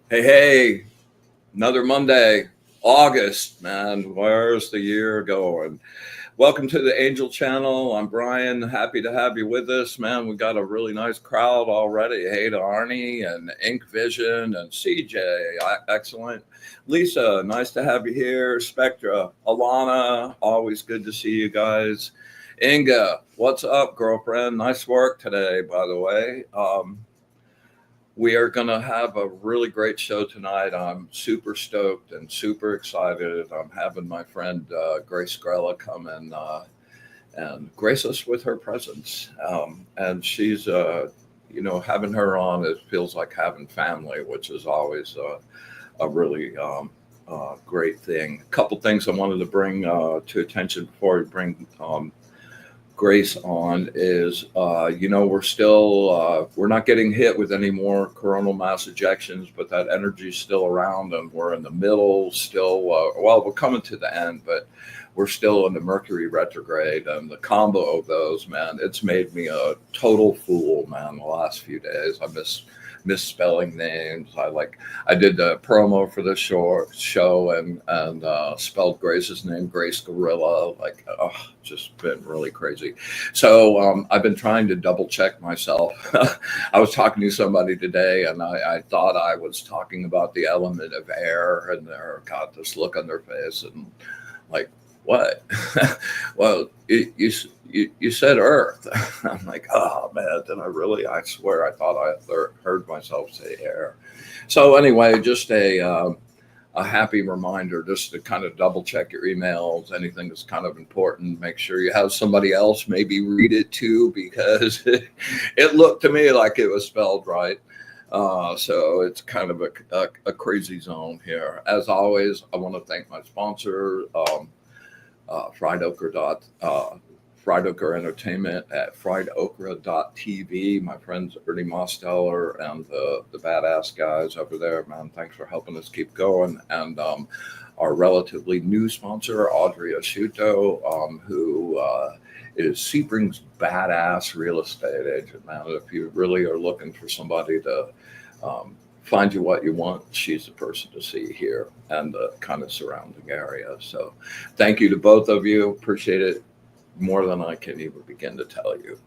Hey, another Monday, August, man. Where's the year going? Welcome to the Angel Channel. I'm Brian. Happy to have you with us, man. We got a really nice crowd already. Hey to Arnie and Ink Vision and CJ. Excellent. Lisa, nice to have you here. Spectra, Alana, always good to see you guys. Inga, what's up, girlfriend? Nice work today, by the way. We are going to have a really great show tonight. I'm super stoked and super excited. I'm having my friend Grace Grella come and grace us with her presence. And she's, having her on, it feels like having family, which is always a really great thing. A couple things I wanted to bring to attention before we bring Grace on is, we're not getting hit with any more coronal mass ejections, but that energy's still around, and we're in the middle still. We're coming to the end, but we're still in the Mercury retrograde, and the combo of those, man, it's made me a total fool, man. The last few days, I misspelling names. I did the promo for this show and spelled Grace's name Grace Gorilla. Just been really crazy. So I've been trying to double check myself. I was talking to somebody today, and I thought I was talking about the element of air, and they got this look on their face, and like, what? Well, you said Earth. I'm like, oh man, did I really? I swear, I thought I heard myself say air. So anyway, just a happy reminder, just to kind of double check your emails, anything that's kind of important. Make sure you have somebody else maybe read it too, because it looked to me like it was spelled right. So it's kind of a crazy zone here. As always, I want to thank my sponsor, Fried Ochre Fried Ochre Entertainment at friedokra.tv. My friends Ernie Mosteller and the badass guys over there, man. Thanks for helping us keep going. And our relatively new sponsor, Audrey Asciutto, who is Sebring's badass real estate agent, man. If you really are looking for somebody to find you what you want, she's the person to see here and the kind of surrounding area. So thank you to both of you. Appreciate it more than I can even begin to tell you.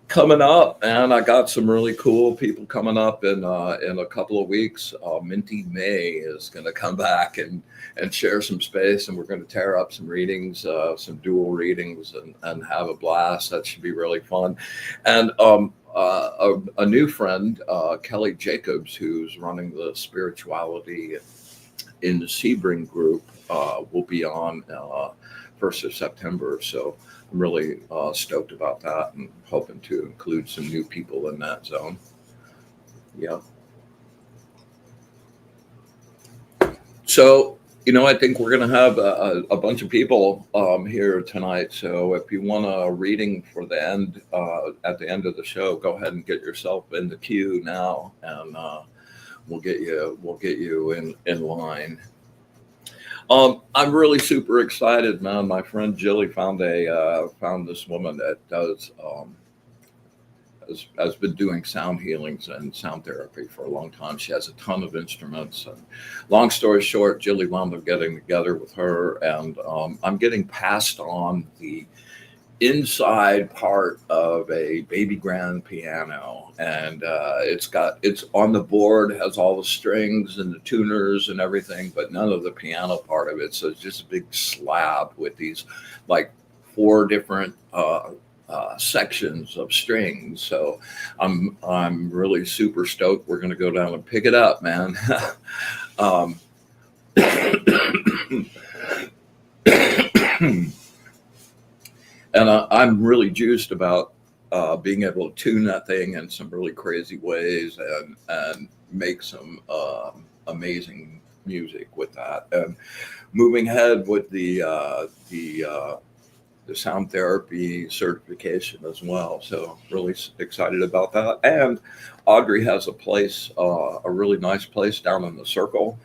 Coming up, and I got some really cool people coming up in a couple of weeks. Minty May is going to come back and share some space, and we're going to tear up some readings, some dual readings, and have a blast. That should be really fun. And a new friend, Kelly Jacobs, who's running the spirituality in the Sebring group, will be on 1st of September. So I'm really stoked about that and hoping to include some new people in that zone. Yeah. So, I think we're going to have a bunch of people here tonight. So if you want a reading for the end, at the end of the show, go ahead and get yourself in the queue now, and we'll get you in line. I'm really super excited, man. My friend Jilly found this woman that has been doing sound healings and sound therapy for a long time. She has a ton of instruments. And long story short, Jilly wound up getting together with her, and I'm getting passed on the inside part of a baby grand piano, and it's on the board, has all the strings and the tuners and everything, but none of the piano part of it. So it's just a big slab with these like four different sections of strings. So I'm really super stoked. We're gonna go down and pick it up, man. um, and I'm really juiced about being able to tune that thing in some really crazy ways and make some amazing music with that. And moving ahead with the sound therapy certification as well. So really excited about that. And Audrey has a place, a really nice place down in the Circle,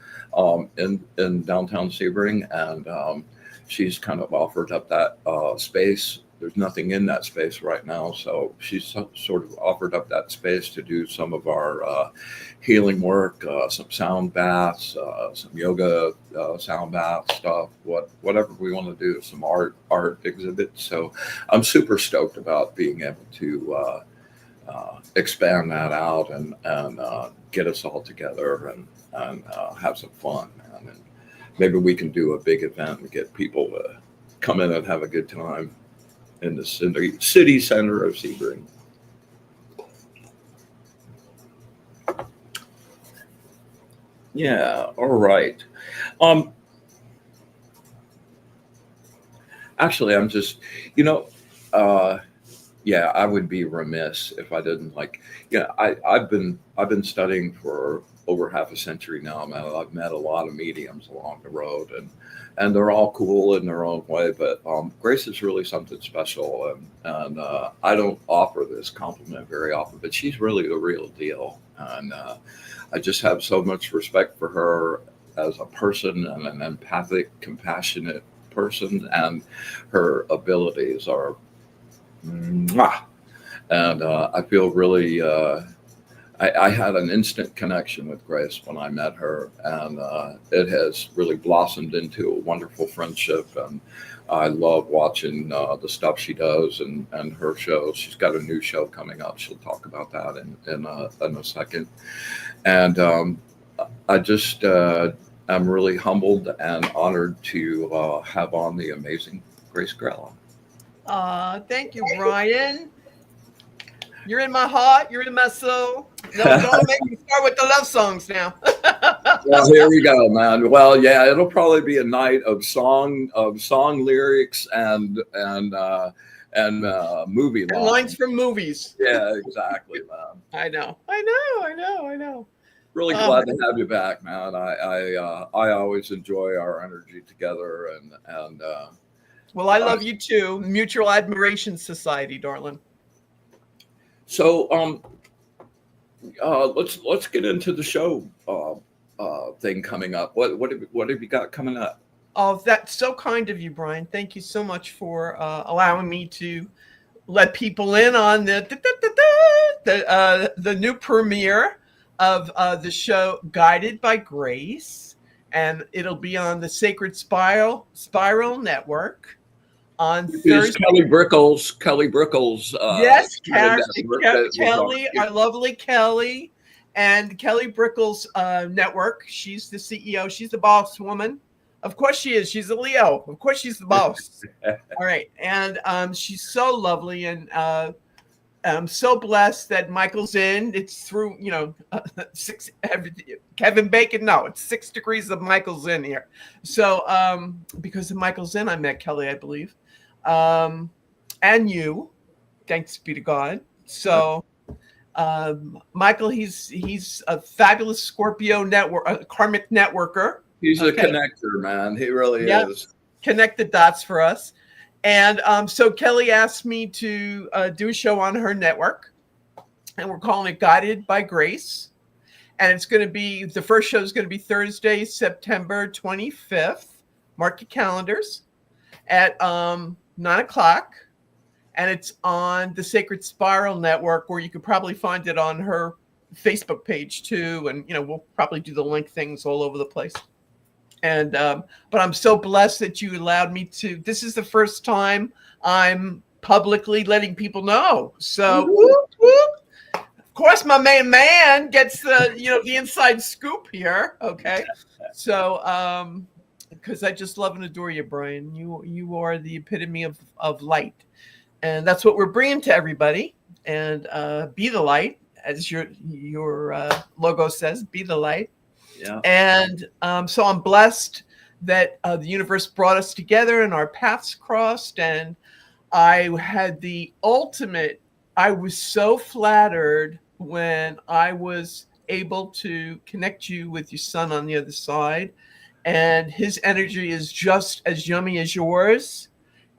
in downtown Sebring, and she's kind of offered up that space there's nothing in that space right now. So she's sort of offered up that space to do some of our healing work, some sound baths, some yoga sound bath stuff, whatever we want to do, some art exhibits. So I'm super stoked about being able to expand that out and get us all together and have some fun, man. And maybe we can do a big event and get people to come in and have a good time in the city center of Sebring. Yeah, all right. Actually, I'm just, you know, yeah, I would be remiss if I didn't I've been studying for over half a century now, man. I've met a lot of mediums along the road, and they're all cool in their own way. But Grace is really something special, and I don't offer this compliment very often, but she's really the real deal, and I just have so much respect for her as a person and an empathic, compassionate person, and her abilities are mwah. And I feel really, I had an instant connection with Grace when I met her, and it has really blossomed into a wonderful friendship. And I love watching the stuff she does and her shows. She's got a new show coming up. She'll talk about that in a second. And I just, I'm really humbled and honored to have on the amazing Grace Grella. Thank you, Brian. You're in my heart. You're in my soul. No, don't make me start with the love songs now. Well, here we go, man. Well, yeah, it'll probably be a night of song lyrics and movie and lines from movies. Yeah, exactly, man. I know. Really glad to have you back, man. I always enjoy our energy together, and well, I love you too. Mutual Admiration Society, darling. So let's get into the show thing coming up. What have you got coming up? Oh, that's so kind of you, Brian. Thank you so much for allowing me to let people in on the new premiere of the show Guided by Grace, and it'll be on the Sacred Spiral Network on Thursday. Kelly Brickles. Yes, Kelly, our lovely Kelly, and Kelly Brickles Network. She's the CEO. She's the boss woman. Of course she is. She's a Leo. Of course she's the boss. All right, and she's so lovely, and I'm so blessed that Michael's in. It's through Kevin Bacon. No, it's 6 degrees of Michael's in here. So because of Michael's in, I met Kelly, I believe. And you, thanks be to God. So, Michael, he's a fabulous Scorpio karmic networker. He's a connector, man. He really is. Connect the dots for us. And so Kelly asked me to do a show on her network, and we're calling it Guided by Grace. And it's going to be, the first show is going to be Thursday, September 25th. Mark your calendars at 9:00, and it's on the Sacred Spiral Network, or you could probably find it on her Facebook page too. And we'll probably do the link things all over the place. And but I'm so blessed that you allowed me to. This is the first time I'm publicly letting people know. So, whoop, whoop. Of course, my main man gets the the inside scoop here. Okay, so because I just love and adore you, Brian. You are the epitome of light, and that's what we're bringing to everybody. And be the light, as your logo says. Be the light. Yeah. And so I'm blessed that the universe brought us together and our paths crossed. And I had the ultimate. I was so flattered when I was able to connect you with your son on the other side. And his energy is just as yummy as yours.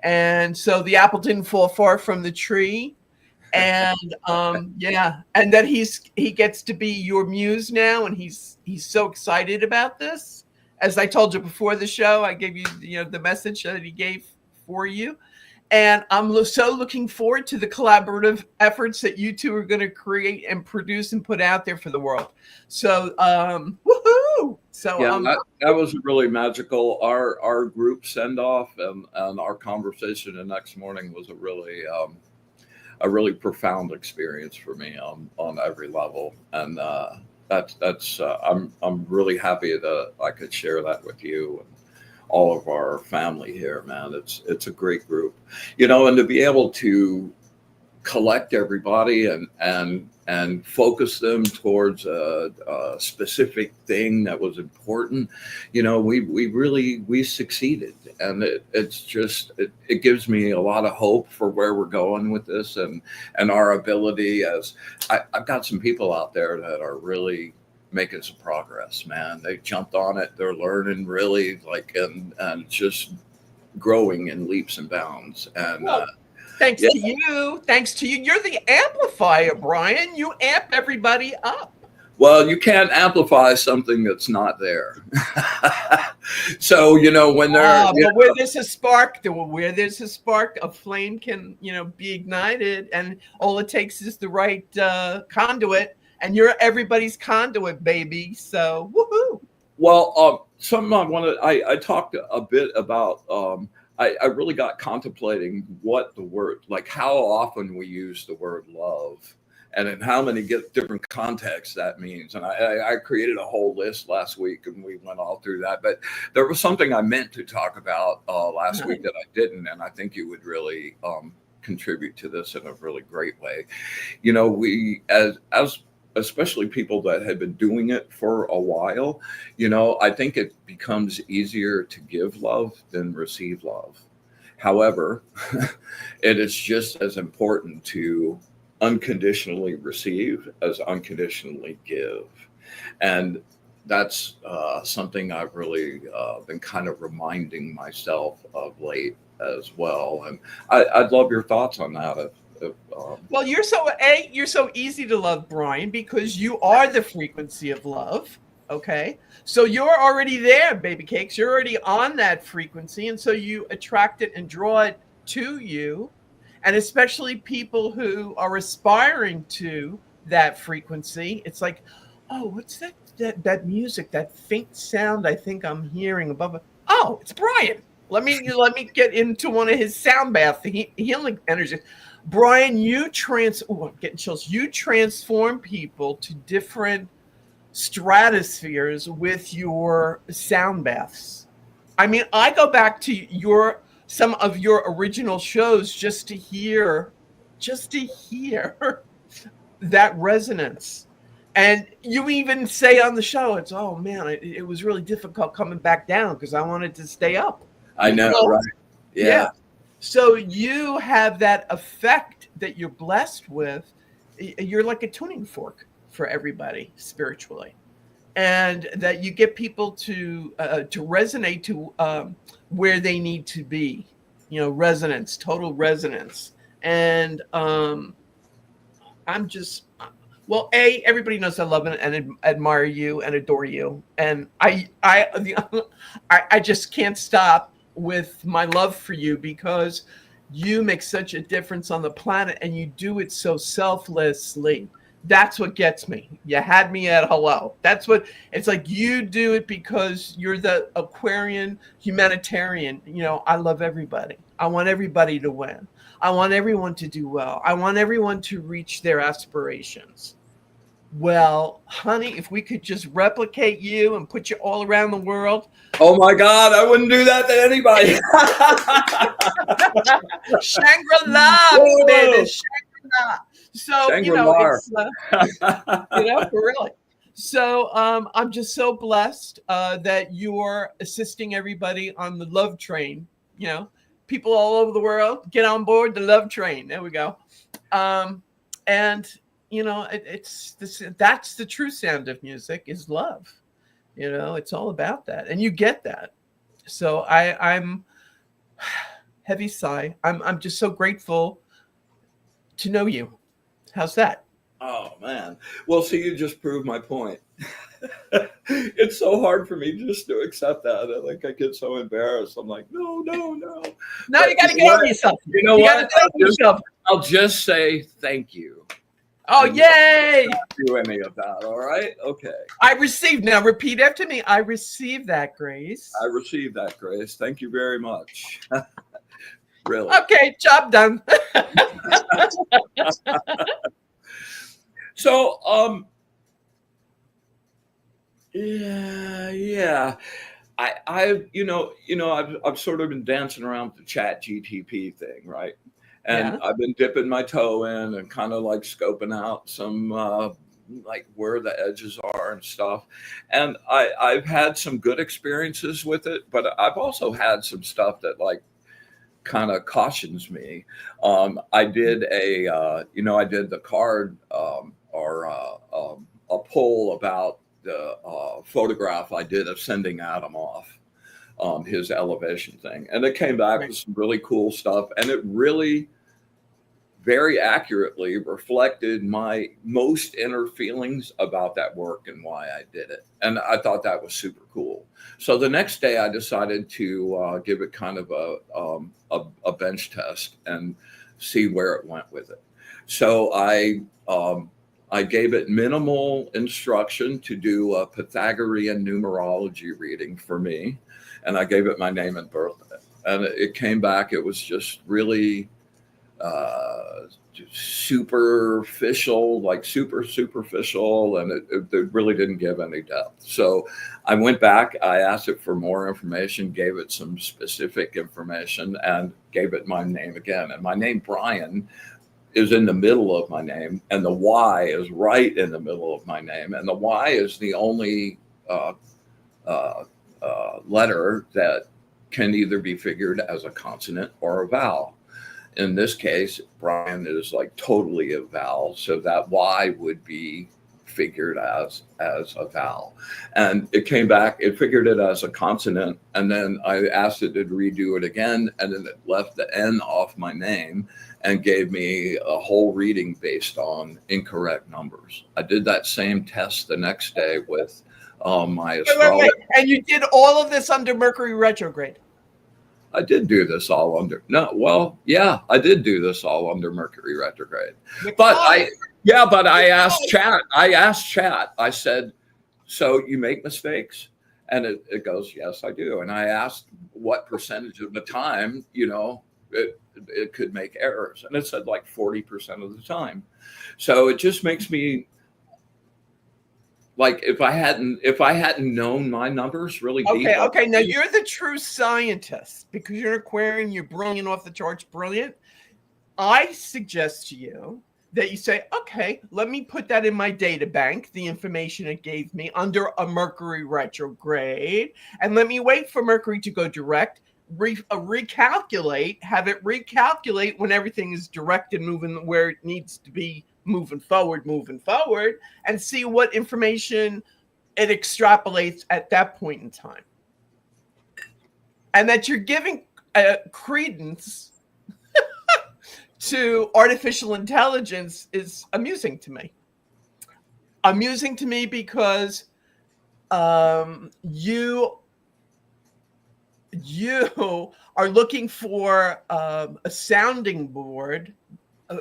And so the apple didn't fall far from the tree. And and that he gets to be your muse now, and he's so excited about this. As I told you before the show, I gave you the message that he gave for you. And I'm so looking forward to the collaborative efforts that you two are going to create and produce and put out there for the world. So, woohoo! So, Yeah, that was really magical. Our group send off and our conversation the next morning was a really profound experience for me on every level, and that's I'm really happy that I could share that with you and all of our family here, man. It's a great group, and to be able to collect everybody and focus them towards a specific thing that was important. We succeeded, and it gives me a lot of hope for where we're going with this and our ability. As I've got some people out there that are really making some progress, man. They jumped on it. They're learning really and just growing in leaps and bounds. And well, thanks to you. Thanks to you. You're the amplifier, Brian. You amp everybody up. Well, you can't amplify something that's not there. So, when they're but where there's a spark, a flame can, be ignited, and all it takes is the right conduit, and you're everybody's conduit, baby. So, woohoo! Well, something I talked a bit about. I really got contemplating what the word, like how often we use the word love and in how many different contexts that means. And I created a whole list last week and we went all through that. But there was something I meant to talk about last week that I didn't. And I think you would really contribute to this in a really great way. We, as especially people that had been doing it for a while, I think it becomes easier to give love than receive love. However, it is just as important to unconditionally receive as unconditionally give. And that's something I've really been kind of reminding myself of late as well. And I'd love your thoughts on that. Well, you're so easy to love, Brian, because you are the frequency of love. Okay, so you're already there, baby cakes. You're already on that frequency, and so you attract it and draw it to you. And especially people who are aspiring to that frequency, it's like, oh, what's that music, that faint sound I think I'm hearing above it? Oh, it's Brian. Let me get into one of his sound bath healing energies. Brian, I'm getting chills. You transform people to different stratospheres with your sound baths. I mean, I go back to some of your original shows just to hear that resonance. And you even say on the show, it's, oh man, it was really difficult coming back down because I wanted to stay up. I know, right? Yeah. So you have that effect that you're blessed with. You're like a tuning fork for everybody spiritually, and that you get people to resonate to where they need to be. Resonance, total resonance. And I'm just, well, everybody knows I love and admire you and adore you, and I just can't stop with my love for you because you make such a difference on the planet and you do it so selflessly. That's what gets me. You had me at hello. That's what it's like. You do it because you're the Aquarian humanitarian. I love everybody. I want everybody to win. I want everyone to do well. I want everyone to reach their aspirations. Well, honey, if we could just replicate you and put you all around the world. Oh my God, I wouldn't do that to anybody. Shangri-La, baby, Shangri-La. So, Shangri-La. It's, for really. So I'm just so blessed that you're assisting everybody on the love train. People all over the world, get on board the love train. There we go. And that's the true sound of music is love. It's all about that, and you get that. So I'm heavy sigh. I'm just so grateful to know you. How's that? Oh man. Well, see, you just proved my point. It's so hard for me just to accept that. Like I get so embarrassed. I'm like, no. No, But you got to get over yourself. You know You what? got to thank yourself. I'll just say thank you. Oh, And yay! not do any of that. All right. Okay. I received. Now repeat after me. I received that, Grace. I received that, Grace. Thank you very much. Really. Okay, job done. So, yeah. I've sort of been dancing around with the Chat GTP thing, right? And Yeah. I've been dipping my toe in and kind of like scoping out some like where the edges are and stuff. And I've had some good experiences with it, but I've also had some stuff that like kind of cautions me. I did I did the card a poll about the photograph I did of sending Adam off, his elevation thing. And it came back with some really cool stuff. And it really very accurately reflected my most inner feelings about that work and why I did it. And I thought that was super cool. So the next day I decided to give it kind of a bench test and see where it went with it. So I gave it minimal instruction to do a Pythagorean numerology reading for me. And I gave it my name and birthday. And it came back, it was just really superficial, like super superficial, and it really didn't give any depth. So I went back, I asked it for more information, gave it some specific information, and gave it my name again. And my name, Brian, is in the middle of my name, and the Y is right in the middle of my name, and the Y is the only letter that can either be figured as a consonant or a vowel. In this case, Brian is like totally a vowel, so that Y would be figured as a vowel. And it came back, it figured it as a consonant, and then I asked it to redo it again, and then it left the N off my name and gave me a whole reading based on incorrect numbers. I did that same test the next day with my astrologer. Wait. And you did all of this under Mercury retrograde? I did do this all under I did do this all under Mercury retrograde. But I asked Chat. I said, so you make mistakes? And it goes, yes, I do. And I asked what percentage of the time, it could make errors. And it said like 40% of the time. So it just makes me like, if I hadn't known my numbers really deep. Okay. Now you're the true scientist because you're an Aquarian. You're brilliant, off the charts, brilliant. I suggest to you that you say, okay, let me put that in my data bank, the information it gave me under a Mercury retrograde, and let me wait for Mercury to go direct, recalculate, have it recalculate when everything is direct and moving where it needs to be, moving forward, and see what information it extrapolates at that point in time. And that you're giving credence to artificial intelligence is amusing to me. Amusing to me because you are looking for a sounding board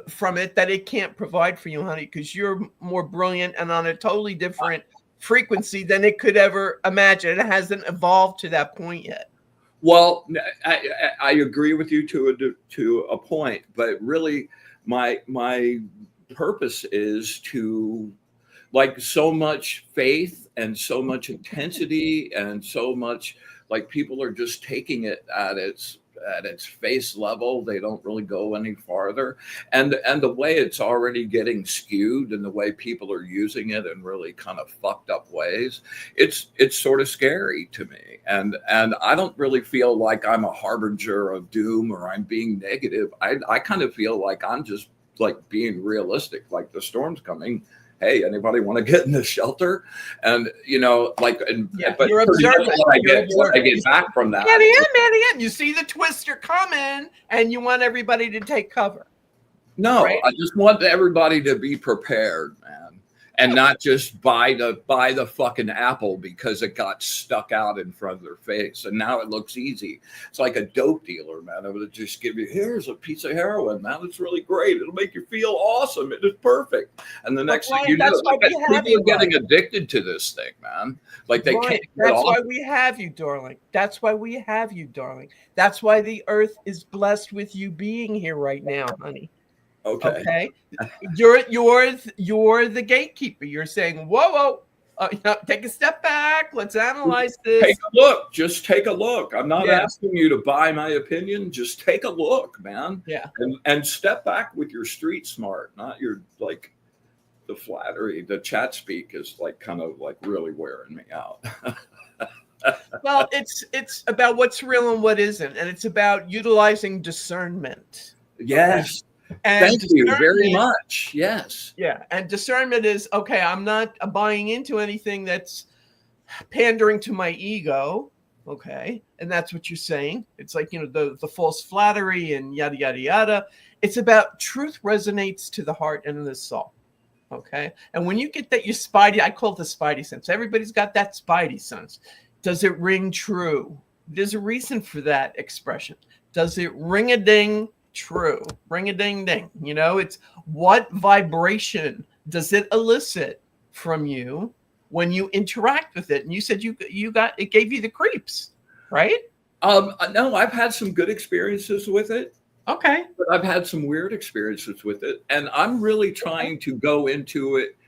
from it that it can't provide for you, honey, because you're more brilliant and on a totally different frequency than it could ever imagine. It hasn't evolved to that point yet. Well, I agree with you to a point, but really my purpose is to, like, so much faith and so much intensity and so much, like, people are just taking it at its face level. They don't really go any farther, and the way it's already getting skewed and the way people are using it in really kind of fucked up ways, it's sort of scary to me. And I don't really feel like I'm a harbinger of doom or I'm being negative. I kind of feel like I'm just like being realistic, like the storm's coming. Hey, anybody want to get in the shelter? And but you're observant. What I get back from that. Manny, you see the twister coming, and you want everybody to take cover. No, right? I just want everybody to be prepared, man. and not just buy the fucking apple because it got stuck out in front of their face and now it looks easy. It's like a dope dealer, man. I would just give you, here's a piece of heroin, man. It's really great. It'll make you feel awesome. It is perfect. And the next thing you know, like, people are getting addicted to this thing, man. Like they can't. That's why we have you, darling. That's why we have you, darling. That's why the earth is blessed with you being here right now, honey. Okay. You're the gatekeeper. You're saying, whoa, take a step back. Let's analyze this. Take a look. Just take a look. I'm not asking you to buy my opinion. Just take a look, man. Yeah. And step back with your street smart, not your like the flattery. The chat speak is like kind of like really wearing me out. Well, it's about what's real and what isn't, and it's about utilizing discernment. Yes. And thank you very much. Yes. Yeah. And discernment is, okay, I'm not buying into anything that's pandering to my ego. Okay. And that's what you're saying. It's like, the false flattery and yada, yada, yada. It's about truth resonates to the heart and the soul. Okay. And when you get that, your spidey, I call it the spidey sense. Everybody's got that spidey sense. Does it ring true? There's a reason for that expression. Does it ring a ding? True. Ring a ding ding. It's what vibration does it elicit from you when you interact with it? And you said you got it gave you the creeps, right? No, I've had some good experiences with it. Okay. But I've had some weird experiences with it. And I'm really trying to go into it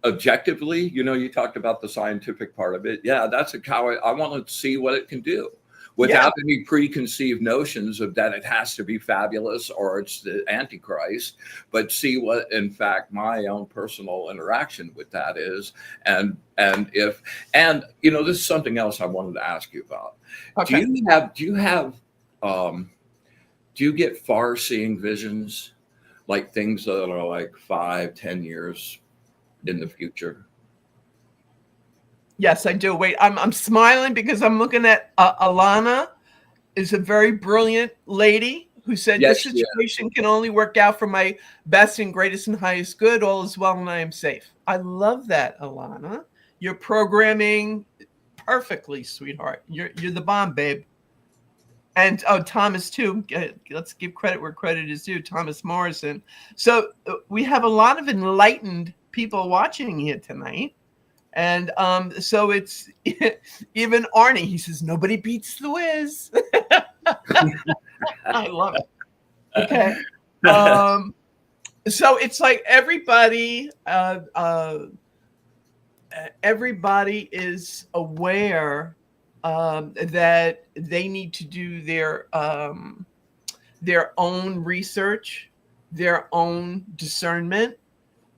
objectively. You talked about the scientific part of it. Yeah, that's how I want to see what it can do. Without any preconceived notions of that it has to be fabulous or it's the Antichrist, but see what, in fact, my own personal interaction with that is. And this is something else I wanted to ask you about. Okay. Do you get far-seeing visions, like things that are like 5-10 years in the future? Yes, I do. Wait, I'm smiling because I'm looking at Alana is a very brilliant lady who said this situation can only work out for my best and greatest and highest good. All is well and I am safe. I love that, Alana. You're programming perfectly, sweetheart. You're the bomb, babe. And Thomas too. Let's give credit where credit is due. Thomas Morrison. So we have a lot of enlightened people watching here tonight. And so it's even Arnie, he says, nobody beats the Wiz. I love it. Okay. So it's like everybody is aware that they need to do their own research, their own discernment.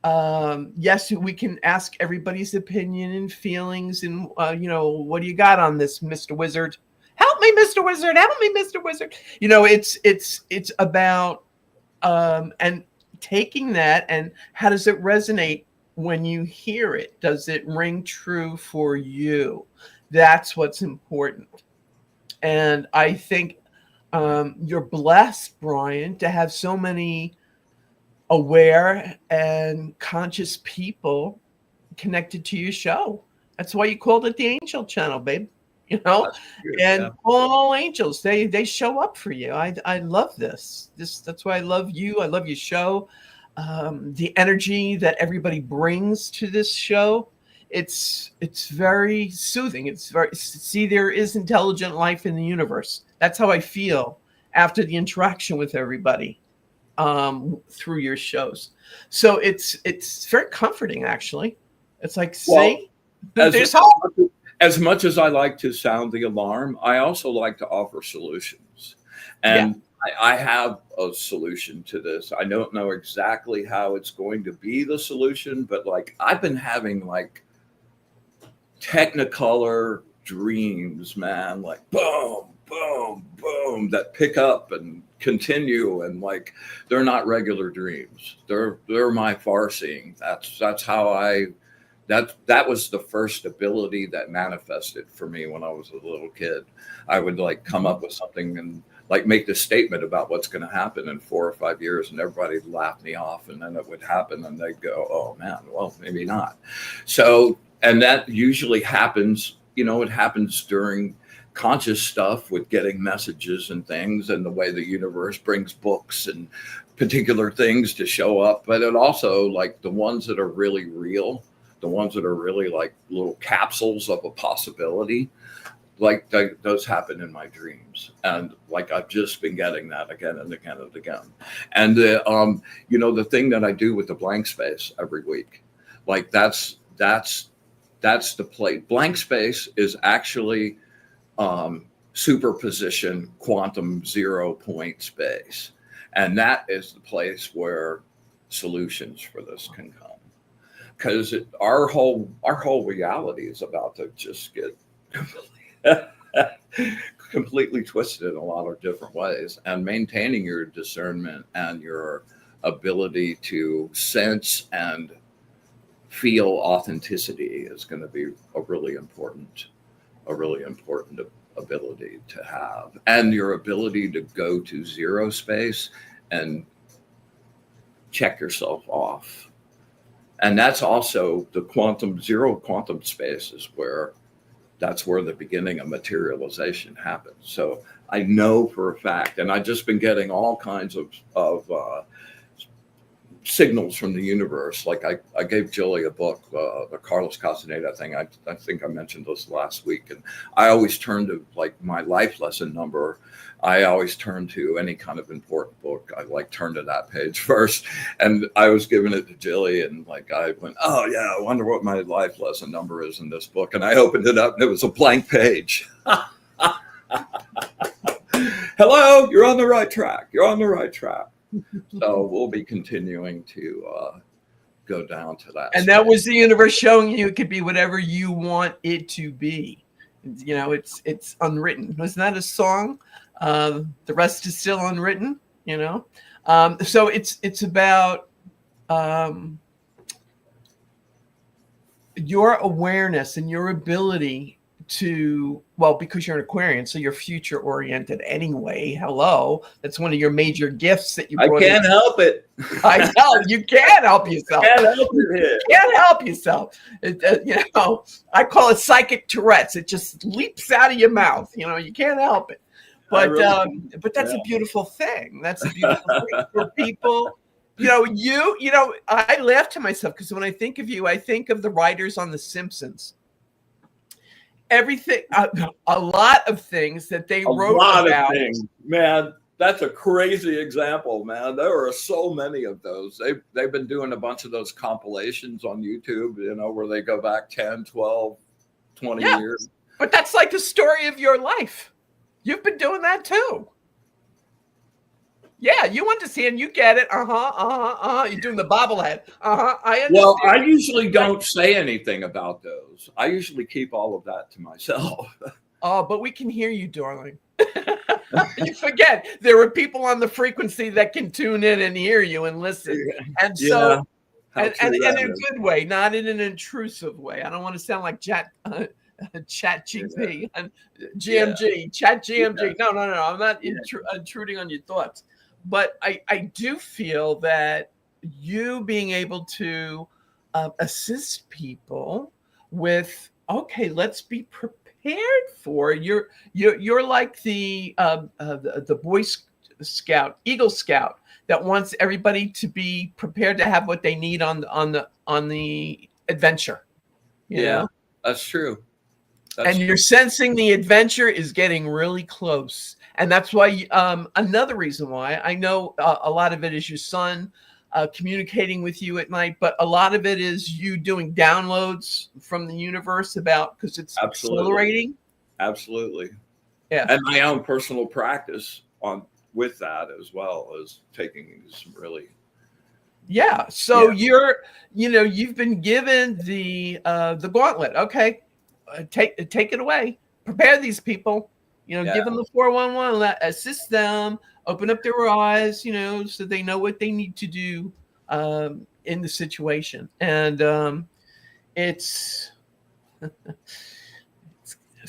Yes, we can ask everybody's opinion and feelings and, what do you got on this, Mr. Wizard? Help me, Mr. Wizard. Help me, Mr. Wizard. It's about, and taking that and how does it resonate when you hear it? Does it ring true for you? That's what's important. And I think, you're blessed, Brian, to have so many aware and conscious people connected to your show. That's why you called it the Angel Channel, babe. All angels, they show up for you. I love this. That's why I love you. I love your show. The energy that everybody brings to this show. It's very soothing. There is intelligent life in the universe. That's how I feel after the interaction with everybody. Through your shows. So it's very comforting, actually. It's like, as much as I like to sound the alarm, I also like to offer solutions. And I have a solution to this. I don't know exactly how it's going to be the solution, but like I've been having like technicolor dreams, man, like boom, boom, boom, that pick up and continue, and like they're not regular dreams. They're my far seeing. That's how that was the first ability that manifested for me when I was a little kid. I would like come up with something and like make this statement about what's going to happen in 4 or 5 years, and everybody would laugh me off, and then it would happen, and they'd go, "Oh man, well maybe not." So, and that usually happens. It happens during conscious stuff with getting messages and things, and the way the universe brings books and particular things to show up. But it also, like the ones that are really real, the ones that are really like little capsules of a possibility, like those happen in my dreams. And like I've just been getting that again and again and again. And the thing that I do with the blank space every week, like that's the play. Blank space is actually superposition quantum 0 point space, and that is the place where solutions for this can come, because our whole reality is about to just get completely twisted in a lot of different ways, and maintaining your discernment and your ability to sense and feel authenticity is going to be a really important ability to have. And your ability to go to zero space and check yourself off. And that's also the zero quantum space is that's where the beginning of materialization happens. So I know for a fact, and I've just been getting all kinds of signals from the universe. Like I gave Julie a book, the Carlos Castaneda thing. I think I mentioned this last week. And I always turn to like my life lesson number. I always turn to any kind of important book. I like turn to that page first. And I was giving it to Julie, and like I went, "Oh yeah, I wonder what my life lesson number is in this book." And I opened it up and it was a blank page. Hello, you're on the right track. You're on the right track. So we'll be continuing to go down to that. And that was the universe showing you it could be whatever you want it to be. It's unwritten. Wasn't that a song? The rest is still unwritten. So it's about your awareness and your ability to, because you're an Aquarian, so you're future oriented anyway. Hello, that's one of your major gifts that you brought. I can't help it. I know you can't help yourself. Can't help it. Can't help yourself. I call it psychic Tourette's. It just leaps out of your mouth. You can't help it. But but that's a beautiful thing. That's a beautiful thing for people. I laugh to myself because when I think of you, I think of the writers on The Simpsons. Everything, a lot of things that they wrote about. A lot of things, man. That's a crazy example, man. There are so many of those. They've been doing a bunch of those compilations on YouTube, where they go back 10, 12, 20 years. But that's like the story of your life. You've been doing that too. Yeah, you understand. You get it. You're doing the bobblehead. I understand. Well, I usually don't say anything about those. I usually keep all of that to myself. Oh, but we can hear you, darling. You forget there are people on the frequency that can tune in and hear you and listen. And so, and in a good way, not in an intrusive way. I don't want to sound like Chat GP and GMG, Chat GMG. No. I'm not intruding on your thoughts. But I do feel that you being able to assist people with, okay, let's be prepared for you're like the Boy Scout, Eagle Scout that wants everybody to be prepared to have what they need on the adventure. Yeah, that's true. And you're sensing the adventure is getting really close. And that's why another reason why I know a lot of it is your son communicating with you at night, but a lot of it is you doing downloads from the universe because it's accelerating. Absolutely. Yeah. And my own personal practice with that as well as taking some really. Yeah. So you've been given the gauntlet. Okay. Take it away. Prepare these people. Give them the 411, assist them, open up their eyes, so they know what they need to do in the situation. And it's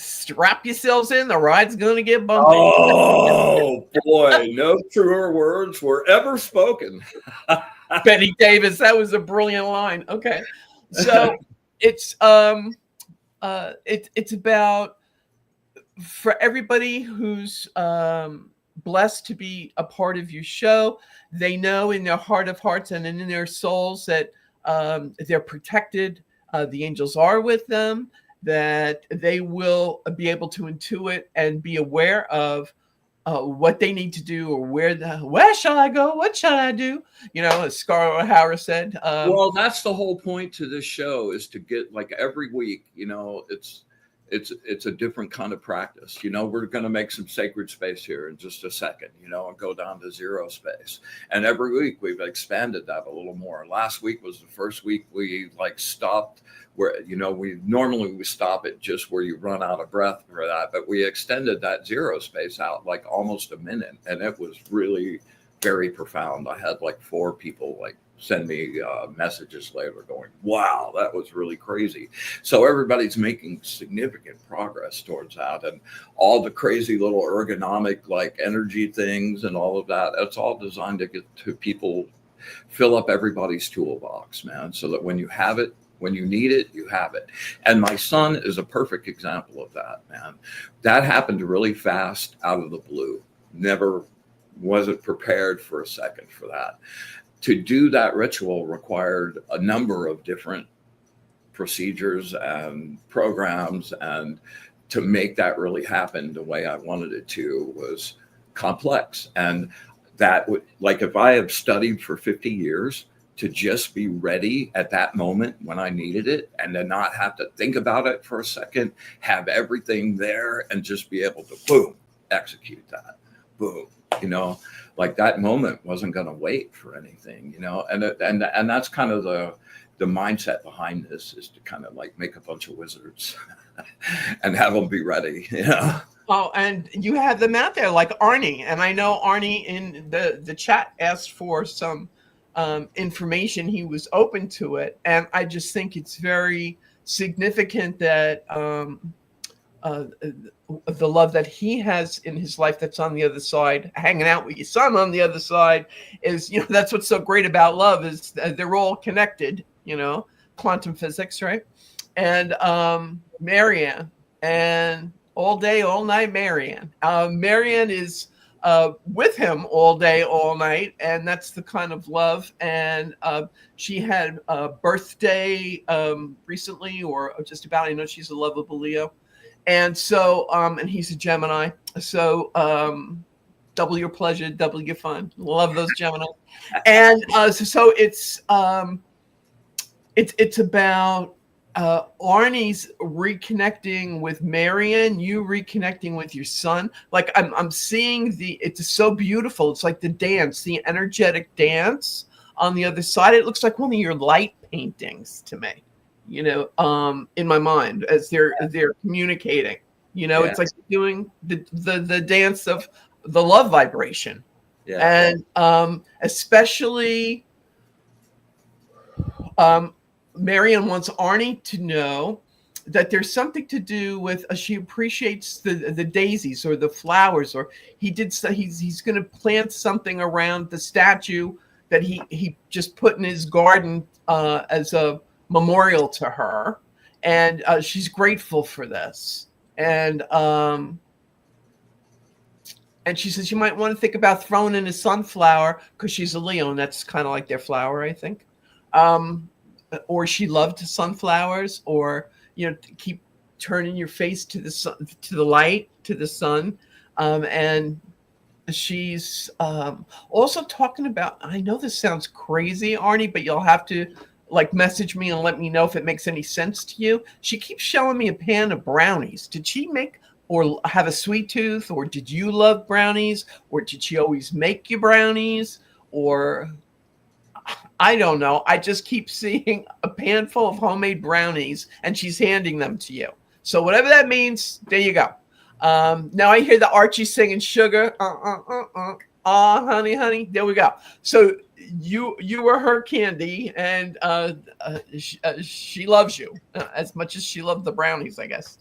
strap yourselves in. The ride's going to get bumpy. Oh boy, no truer words were ever spoken. Betty Davis, that was a brilliant line. Okay, so it's it's about, for everybody who's blessed to be a part of your show. They know in their heart of hearts and in their souls that they're protected. The angels are with them, that they will be able to intuit and be aware of what they need to do, or where shall I go? What shall I do? As Scarlett O'Hara said. Well, that's the whole point to this show, is to get, like, every week, it's a different kind of practice. We're going to make some sacred space here in just a second, and go down to zero space. And every week we've expanded that a little more. Last week was the first week we stopped where, we stop it just where you run out of breath for that. But we extended that zero space out like almost a minute. And it was really very profound. I had like 4 people send me messages later going, wow, that was really crazy. So everybody's making significant progress towards that. And all the crazy little ergonomic energy things and all of that, that's all designed to get to people, fill up everybody's toolbox, man, so that when you have it, when you need it, you have it. And my son is a perfect example of that, man. That happened really fast out of the blue. Never wasn't prepared for a second for that. To do that ritual required a number of different procedures and programs, and to make that really happen the way I wanted it to was complex. And that would, if I have studied for 50 years, to just be ready at that moment when I needed it, and then not have to think about it for a second, have everything there, and just be able to boom, execute that, boom, that moment wasn't going to wait for anything, and that's kind of the mindset behind this, is to kind of make a bunch of wizards and have them be ready. Oh, and you have them out there like Arnie, and I know Arnie in the chat asked for some information. He was open to it, and I just think it's very significant that the love that he has in his life that's on the other side, hanging out with your son on the other side, is, that's what's so great about love, is they're all connected, quantum physics, right? And Marianne, and all day, all night, Marianne. Marianne is with him all day, all night, and that's the kind of love. And she had a birthday recently, or just about. I know she's a lovable Leo. And so, and he's a Gemini. So, double your pleasure, double your fun. Love those Gemini. And so it's about Arnie's reconnecting with Marion, you reconnecting with your son. I'm seeing it's so beautiful. It's like the dance, the energetic dance on the other side. It looks like one of your light paintings to me. In my mind, as they're communicating, It's like doing the dance of the love vibration. Yeah. And especially Marion wants Arnie to know that there's something to do with she appreciates the daisies or the flowers, or he's going to plant something around the statue that he just put in his garden as a memorial to her, and she's grateful for this. And she says you might want to think about throwing in a sunflower, because she's a Leo, and that's kind of like their flower, I think. Or she loved sunflowers, or keep turning your face to the sun, to the light, to the sun. And she's also talking about, I know this sounds crazy, Arnie, but you'll have to message me and let me know if it makes any sense to you. She keeps showing me a pan of brownies. Did she make or have a sweet tooth, or did you love brownies, or did she always make you brownies, or I don't know. I just keep seeing a pan full of homemade brownies, and she's handing them to you. So whatever that means, there you go. Now I hear the Archie singing sugar. Honey, honey. There we go. So you were her candy, and she loves you as much as she loved the brownies, I guess.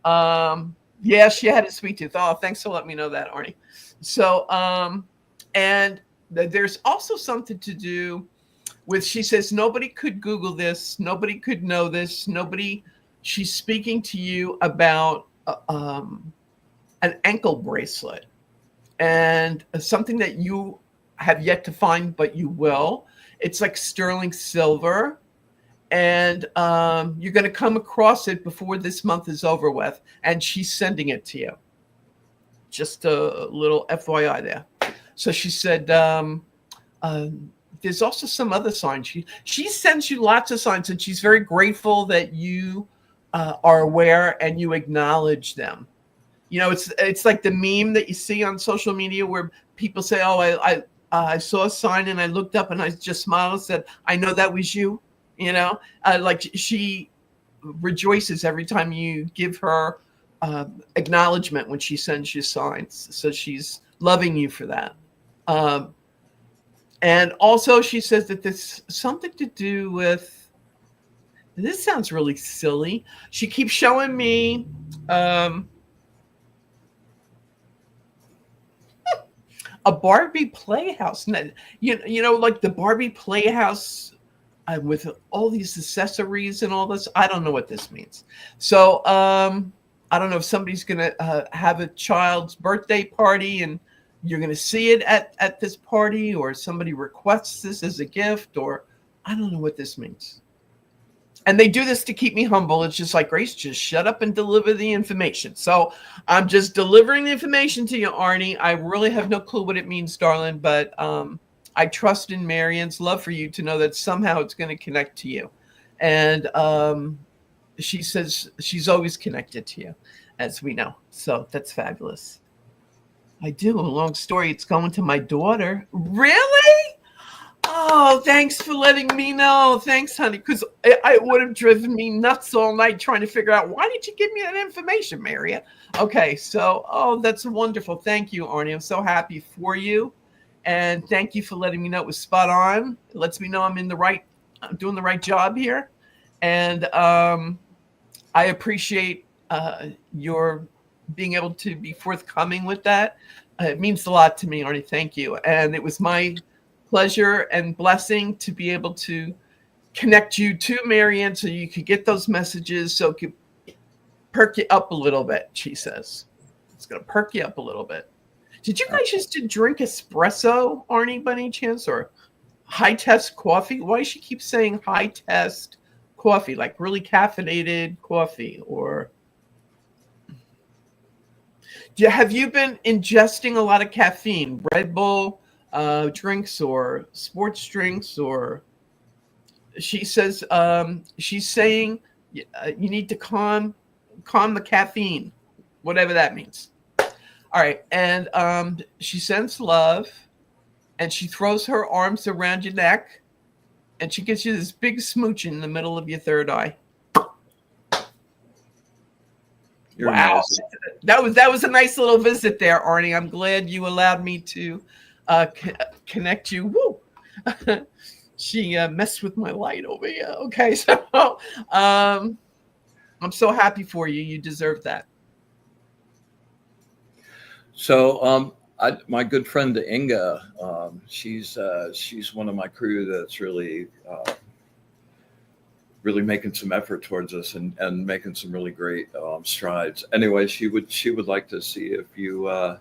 Yeah, she had a sweet tooth. Oh, thanks for letting me know that, Arnie. So, and there's also something to do with, she says, nobody could Google this. Nobody could know this. She's speaking to you about an ankle bracelet and something that you have yet to find, but you will. It's like sterling silver. And you're going to come across it before this month is over with. And she's sending it to you. Just a little FYI there. So she said, there's also some other signs. She sends you lots of signs, and she's very grateful that you are aware and you acknowledge them. You know, it's like the meme that you see on social media where people say, "Oh, I saw a sign and I looked up and I just smiled and said, I know that was you." You know, like she rejoices every time you give her acknowledgement when she sends you signs. So she's loving you for that. And also she says that there's something to do with, this sounds really silly. She keeps showing me a Barbie playhouse. You know, like the Barbie playhouse with all these accessories and all this. I don't know what this means. So I don't know if somebody's going to have a child's birthday party and you're going to see it at this party, or somebody requests this as a gift, or I don't know what this means. And they do this to keep me humble. It's just like, Grace, just shut up and deliver the information. So I'm just delivering the information to you, Arnie. I really have no clue what it means, darling, but I trust in Marian's love for you to know that somehow it's going to connect to you. And she says she's always connected to you, as we know. So that's fabulous. I do. A long story. It's going to my daughter. Really? Oh, thanks for letting me know. Thanks, honey, because it would have driven me nuts all night trying to figure out, why did you give me that information, Marian? Okay, so, oh, that's wonderful. Thank you, Arnie. I'm so happy for you. And thank you for letting me know it was spot on. It lets me know I'm doing the right job here. And I appreciate your being able to be forthcoming with that. It means a lot to me, Arnie. Thank you. And it was my pleasure and blessing to be able to connect you to Marianne so you could get those messages, so it could perk you up a little bit, she says. It's going to perk you up a little bit. Did you guys used to drink espresso, Arnie, by any chance, or high-test coffee? Why does she keep saying high-test coffee, like really caffeinated coffee? Or have you been ingesting a lot of caffeine, Red Bull drinks or sports drinks? Or she says she's saying you need to calm the caffeine, whatever that means. All right, and she sends love, and she throws her arms around your neck, and she gives you this big smooch in the middle of your third eye. You're wow, amazing. that was a nice little visit there, Arnie. I'm glad you allowed me to connect you. Woo! She messed with my light over here. Okay, so I'm so happy for you. You deserve that. So my good friend Inga, she's one of my crew that's really making some effort towards us and making some really great strides. Anyway, she would like to see if you.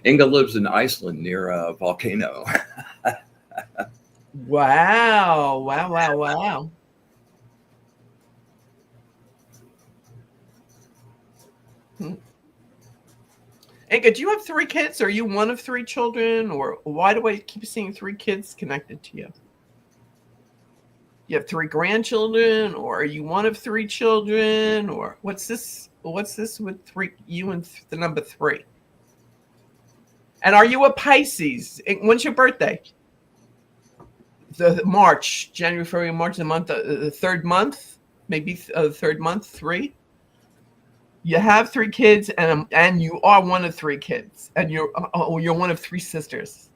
Inga lives in Iceland near a volcano. Wow! Wow! Wow! Wow! Inga, do you have 3 kids? Are you one of 3 children? Or why do I keep seeing 3 kids connected to you? You have 3 grandchildren? Or are you one of 3 children? Or what's this with 3, you and the number 3? And are you a Pisces? When's your birthday? The March, January, February, March, the month, the third month, maybe third month, 3. You have 3 kids, and you are one of 3 kids, and you're one of 3 sisters.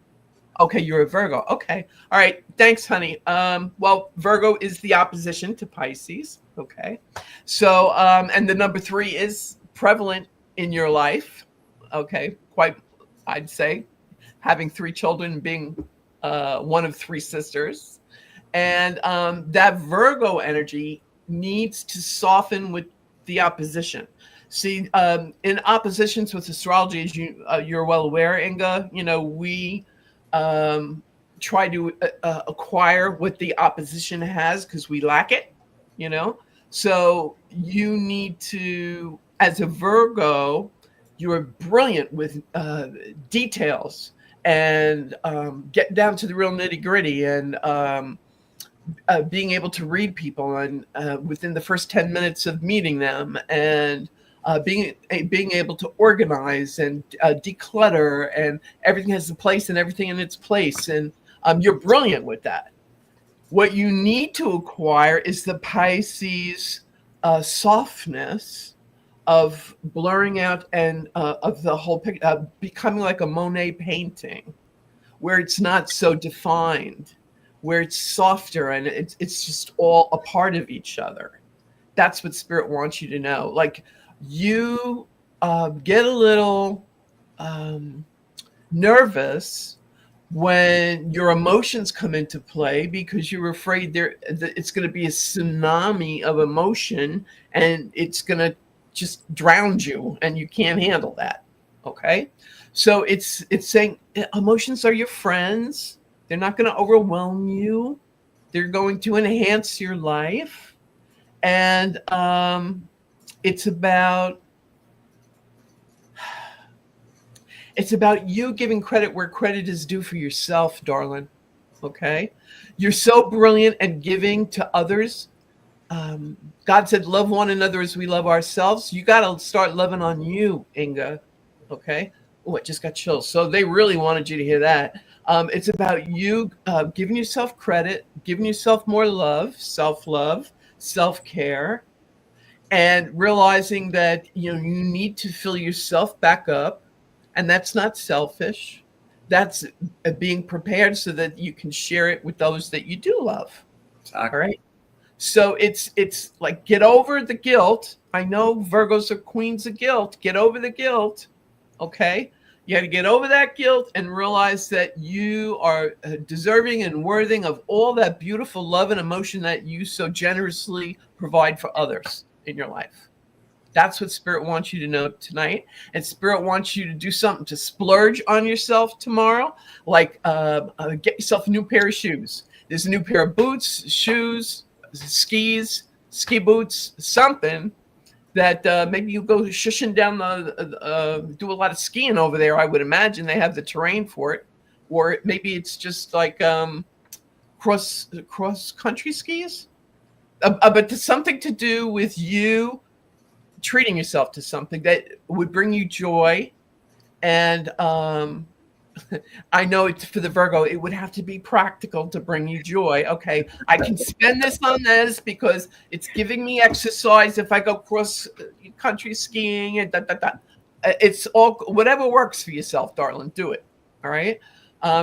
Okay, you're a Virgo. Okay, all right. Thanks, honey. Well, Virgo is the opposition to Pisces. Okay, so and the number 3 is prevalent in your life. Okay, quite, I'd say, having 3 children, being one of 3 sisters. And that Virgo energy needs to soften with the opposition. See, in oppositions with astrology, as you're well aware, Inga, we try to acquire what the opposition has because we lack it, So you need to, as a Virgo, you're brilliant with details and get down to the real nitty gritty and being able to read people and within the first 10 minutes of meeting them and being able to organize and declutter, and everything has a place and everything in its place. And you're brilliant with that. What you need to acquire is the Pisces softness of blurring out and of the whole picture, becoming like a Monet painting, where it's not so defined, where it's softer and it's just all a part of each other. That's what Spirit wants you to know. Like, you get a little nervous when your emotions come into play because you're afraid it's going to be a tsunami of emotion and it's going to just drown you and you can't handle that. Okay, so it's saying emotions are your friends. They're not going to overwhelm you. They're going to enhance your life. And it's about you giving credit where credit is due for yourself, darling. Okay? You're so brilliant and giving to others. God said, love one another as we love ourselves. You got to start loving on you, Inga. Okay? Oh, I just got chills. So they really wanted you to hear that. It's about you giving yourself credit, giving yourself more love, self-love, self-care, and realizing that you need to fill yourself back up. And that's not selfish. That's being prepared so that you can share it with those that you do love. Exactly. All right. So it's like, get over the guilt. I know Virgos are queens of guilt. Get over the guilt. Okay. You got to get over that guilt and realize that you are deserving and worthy of all that beautiful love and emotion that you so generously provide for others in your life. That's what Spirit wants you to know tonight. And Spirit wants you to do something to splurge on yourself tomorrow. Like get yourself a new pair of shoes. There's a new pair of boots, shoes, skis, ski boots, something that maybe you go shushing down do a lot of skiing over there. I would imagine they have the terrain for it. Or maybe it's just like cross country skis. But something to do with you treating yourself to something that would bring you joy. And I know it's for the Virgo, it would have to be practical to bring you joy. Okay, I can spend this on this because it's giving me exercise if I go cross country skiing and It's all, whatever works for yourself, darling, do it. All right.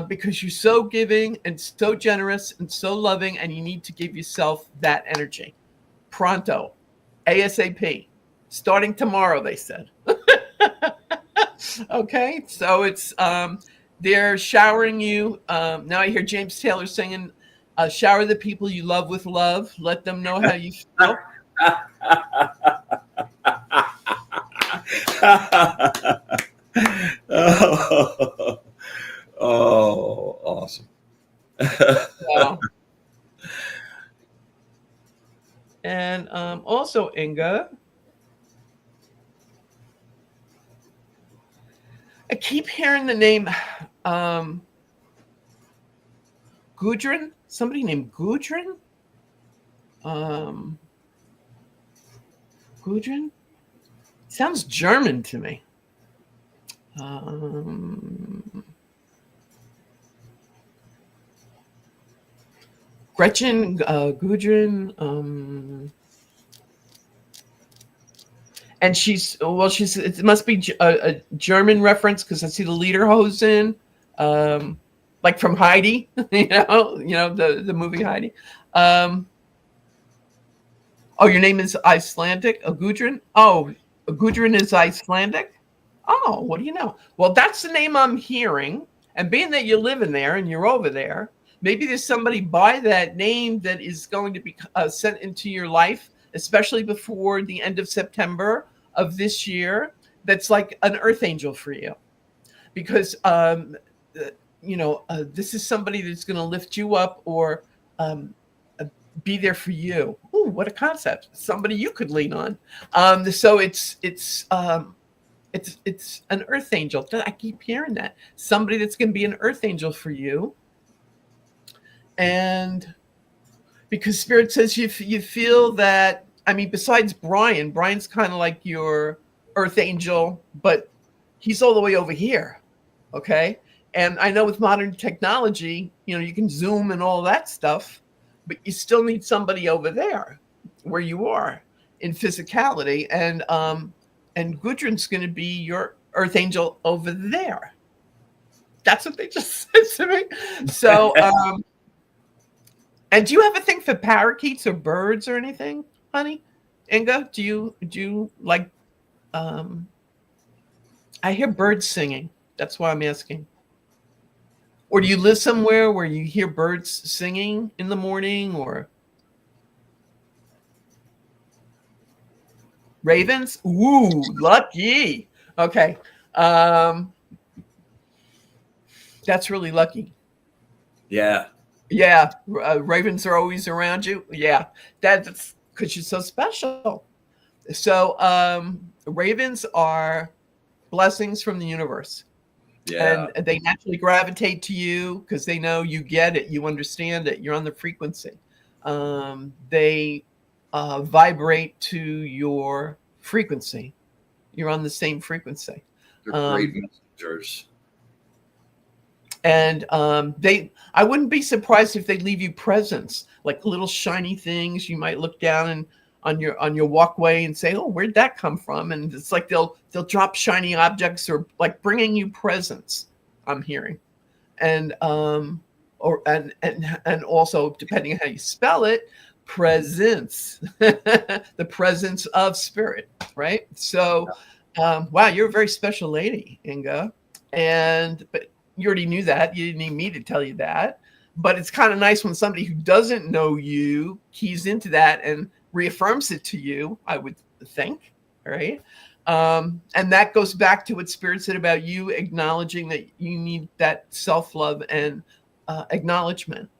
Because you're so giving and so generous and so loving, and you need to give yourself that energy. Pronto, ASAP, starting tomorrow, they said. Okay, so it's they're showering you. Now I hear James Taylor singing, shower the people you love with love. Let them know how you feel. Oh, awesome. Wow. And also, Inga, I keep hearing the name Gudrun. Somebody named Gudrun. Gudrun? Sounds German to me. Gretchen, Gudrun, and it must be a German reference because I see the Lederhosen, like from Heidi, you know the movie Heidi. Oh, your name is Icelandic, Gudrun. Oh, Gudrun is Icelandic. Oh, what do you know? Well, that's the name I'm hearing. And being that you live in there and you're over there, maybe there's somebody by that name that is going to be sent into your life, especially before the end of September of this year, that's like an earth angel for you. Because, this is somebody that's going to lift you up or be there for you. Ooh, what a concept. Somebody you could lean on. So it's an earth angel. I keep hearing that. Somebody that's going to be an earth angel for you. And because Spirit says you feel that, I mean, besides Brian's kind of like your earth angel, but he's all the way over here. Okay. And I know with modern technology, you can Zoom and all that stuff, but you still need somebody over there where you are in physicality. And Gudrun's going to be your earth angel over there. That's what they just said to me. So, and do you have a thing for parakeets or birds or anything, honey? Inga, do you like, I hear birds singing. That's why I'm asking. Or do you live somewhere where you hear birds singing in the morning or ravens? Ooh, lucky. Okay. That's really lucky. Yeah. Yeah. Ravens are always around you. Yeah. That's because you're so special. So ravens are blessings from the universe. Yeah. And they naturally gravitate to you because they know you get it, you understand it, you're on the frequency. They vibrate to your frequency. You're on the same frequency. They're great messengers. And I wouldn't be surprised if they leave you presents, like little shiny things. You might look down and on your walkway and say, "Oh, where'd that come from?" And it's like they'll drop shiny objects or like bringing you presents. I'm hearing, and also depending on how you spell it, presence, the presence of spirit, right? So, wow, you're a very special lady, Inga, but you already knew that. You didn't need me to tell you that. But it's kind of nice when somebody who doesn't know you keys into that and reaffirms it to you, I would think, right? And that goes back to what Spirit said about you acknowledging that you need that self-love and acknowledgement.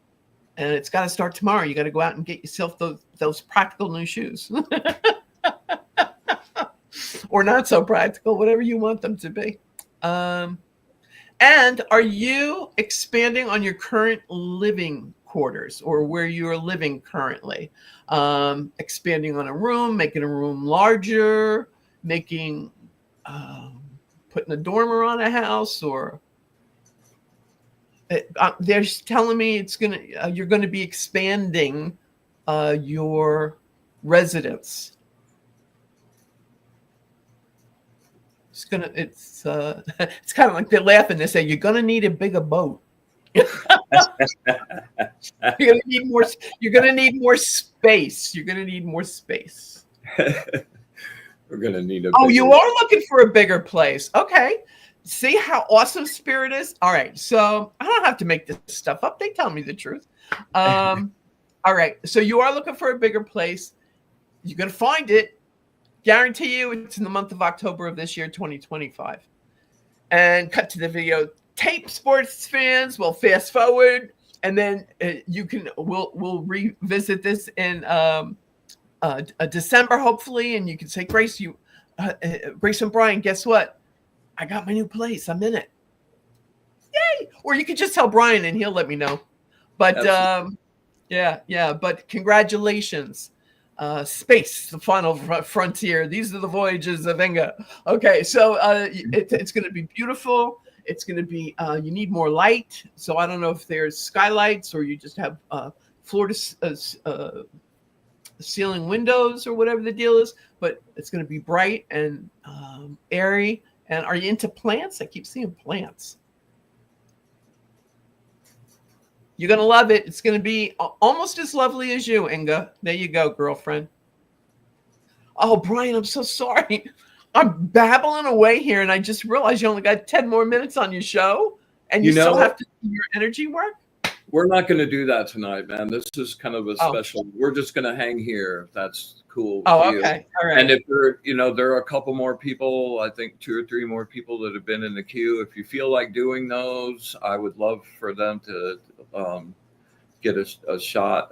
And it's got to start tomorrow. You got to go out and get yourself those practical new shoes. Or not so practical, whatever you want them to be. And are you expanding on your current living quarters or where you're living currently? Expanding on a room, making a room larger, putting a dormer on a house, or they're telling me you're going to be expanding your residence. It's kind of like they're laughing. They say you're gonna need a bigger boat. You're gonna need more. You're gonna need more space. You're gonna need more space. We're gonna need a. Oh, you are looking for a bigger place. Okay. See how awesome Spirit is. All right. So I don't have to make this stuff up. They tell me the truth. All right. So you are looking for a bigger place. You're gonna find it. Guarantee you it's in the month of October of this year, 2025. And cut to the video. Tape, sports fans, we'll fast forward, and then we'll revisit this in December, hopefully, and you can say, Grace, Grace and Brian, guess what? I got my new place. I'm in it. Yay! Or you could just tell Brian and he'll let me know. But yeah, but congratulations. Space, the final frontier. These are the voyages of Inga. Okay, so it's going to be beautiful. It's going to be, you need more light. So I don't know if there's skylights or you just have floor to ceiling windows or whatever the deal is, but it's going to be bright and airy. And are you into plants? I keep seeing plants. You're going to love it. It's going to be almost as lovely as you, Inga. There you go, girlfriend. Oh, Brian, I'm so sorry. I'm babbling away here, and I just realized you only got 10 more minutes on your show, and you still have to do your energy work? We're not going to do that tonight, man. This is kind of a Oh. special. We're just going to hang here. If that's cool with Oh, you. okay. All right. And if there are a couple more people, I think 2 or 3 more people that have been in the queue. If you feel like doing those, I would love for them to get a shot.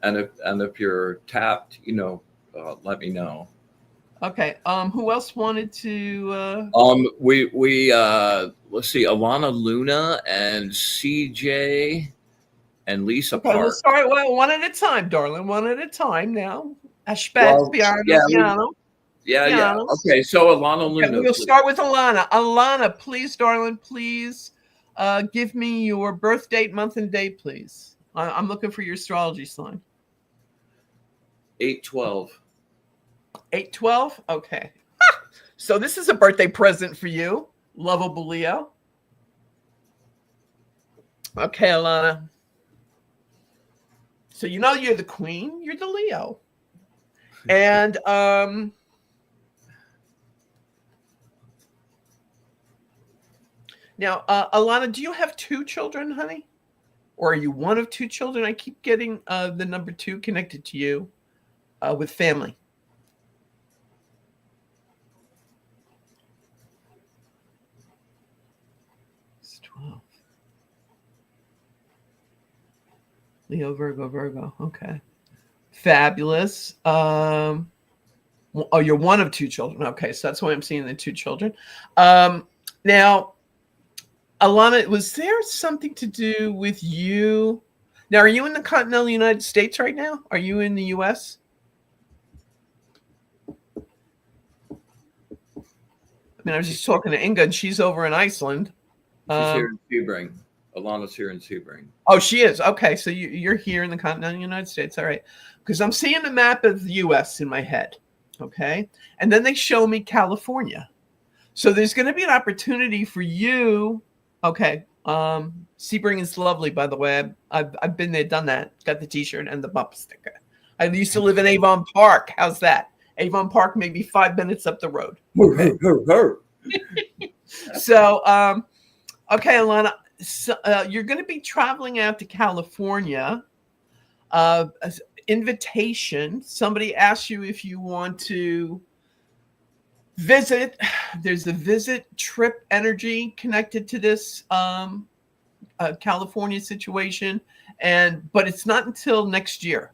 And if you're tapped, let me know. Okay. Who else wanted to? We let's see, Alana Luna and CJ and Lisa Okay, Park. we'll start one at a time, darling. One at a time now. Well, piano. Yeah. Okay, so Alana Luna. Okay, we'll start with Alana. Alana, please, darling, please give me your birth date, month, and day, please. I'm looking for your astrology sign. 8/12. 8/12? Okay. So this is a birthday present for you, lovable Leo. Okay, Alana. So you're the queen, you're the Leo. And now, Alana, do you have 2 children, honey? Or are you one of 2 children? I keep getting the number 2 connected to you with family. It's 12. Leo, Virgo. Okay. Fabulous. Oh, you're one of 2 children. Okay, so that's why I'm seeing the 2 children. Now, Alana, was there something to do with you? Now, are you in the continental United States right now? Are you in the U.S.? I mean, I was just talking to Inga, and she's over in Iceland. She's here in Sebring. Alana's here in Sebring. Oh, she is. Okay, so you're here in the continental United States. All right. Because I'm seeing the map of the U.S. in my head. Okay. And then they show me California. So there's going to be an opportunity for you. Okay. Sebring is lovely, by the way. I've been there, done that. Got the T-shirt and the bumper sticker. I used to live in Avon Park. How's that? Avon Park, maybe 5 minutes up the road. Okay. So, okay, Alana. So, you're going to be traveling out to California. Invitation. Somebody asks you if you want to visit. There's a visit trip energy connected to this California situation, but it's not until next year.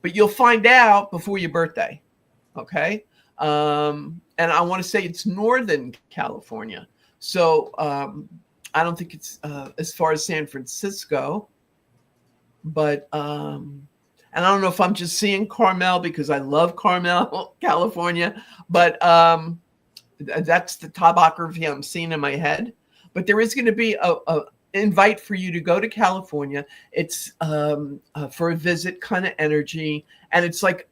But you'll find out before your birthday. Okay. And I want to say it's Northern California. So I don't think it's as far as San Francisco, but and I don't know if I'm just seeing Carmel because I love Carmel, California, but that's the topography I'm seeing in my head. But there is going to be a invite for you to go to California. It's for a visit kind of energy, and it's like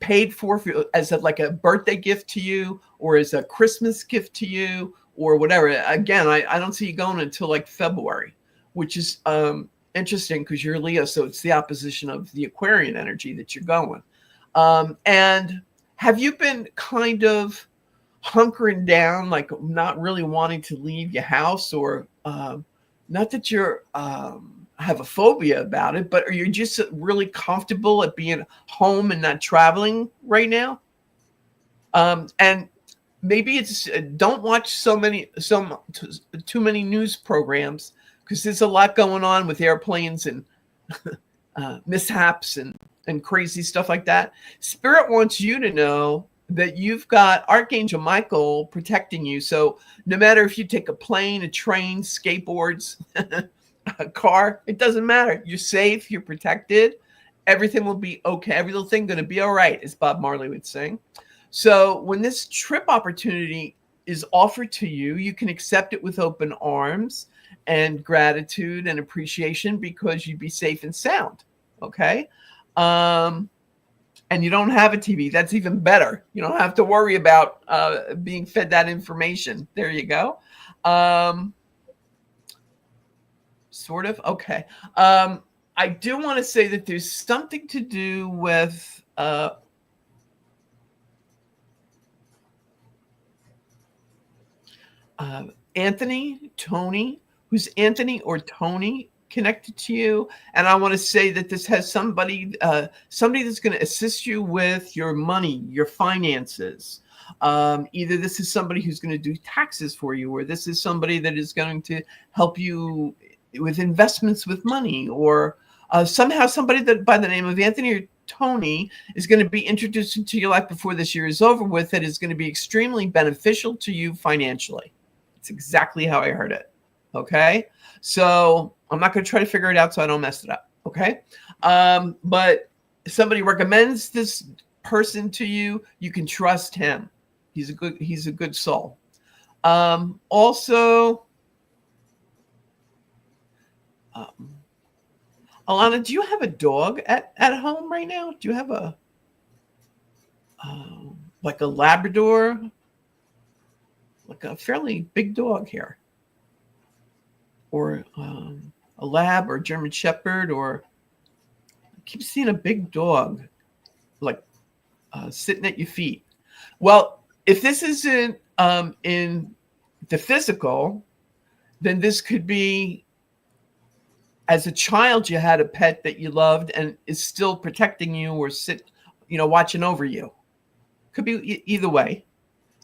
paid for as like a birthday gift to you or as a Christmas gift to you or whatever. Again, I don't see you going until like February, which is interesting because you're Leo, so it's the opposition of the Aquarian energy that you're going. And have you been kind of hunkering down, like not really wanting to leave your house, or not that you're have a phobia about it, but are you just really comfortable at being home and not traveling right now? And maybe it's don't watch too many news programs because there's a lot going on with airplanes and mishaps and crazy stuff like that. Spirit wants you to know that you've got Archangel Michael protecting you. So no matter if you take a plane, a train, skateboards, a car, it doesn't matter. You're safe. You're protected. Everything will be okay. Every little thing going to be all right, as Bob Marley would sing. So when this trip opportunity is offered to you, you can accept it with open arms and gratitude and appreciation because you'd be safe and sound. Okay. And you don't have a TV. That's even better. You don't have to worry about being fed that information. There you go. Sort of. Okay. I do want to say that there's something to do with Anthony, Tony, who's Anthony or Tony connected to you. And I want to say that this has somebody that's going to assist you with your money, your finances. Either this is somebody who's going to do taxes for you, or this is somebody that is going to help you with investments with money, or somehow somebody that by the name of Anthony or Tony is going to be introduced into your life before this year is over with, that is going to be extremely beneficial to you financially. It's exactly how I heard it. Okay. So I'm not going to try to figure it out so I don't mess it up. Okay. But if somebody recommends this person to you, you can trust him. He's a good soul. Also, Alana, do you have a dog at home right now? Do you have a like a Labrador, like a fairly big dog here, or a Lab or German Shepherd, or I keep seeing a big dog like sitting at your feet? Well, if this isn't in the physical, then this could be as a child you had a pet that you loved and is still protecting you or watching over you. Could be either way.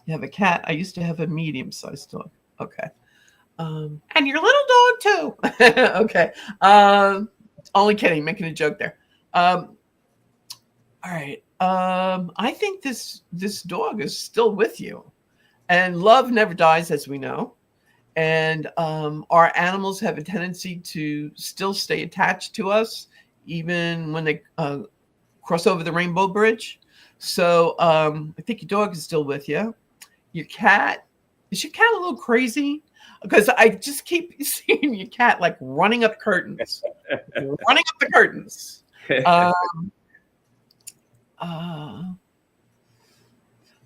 You have a cat. I used to have a medium-sized dog. Okay. And your little dog too. Okay. Only kidding. Making a joke there. All right. I think this dog is still with you, and love never dies, as we know. And our animals have a tendency to still stay attached to us, even when they cross over the rainbow bridge. So I think your dog is still with you. Your cat, is your cat a little crazy? Because I just keep seeing your cat like running up curtains, running up the curtains.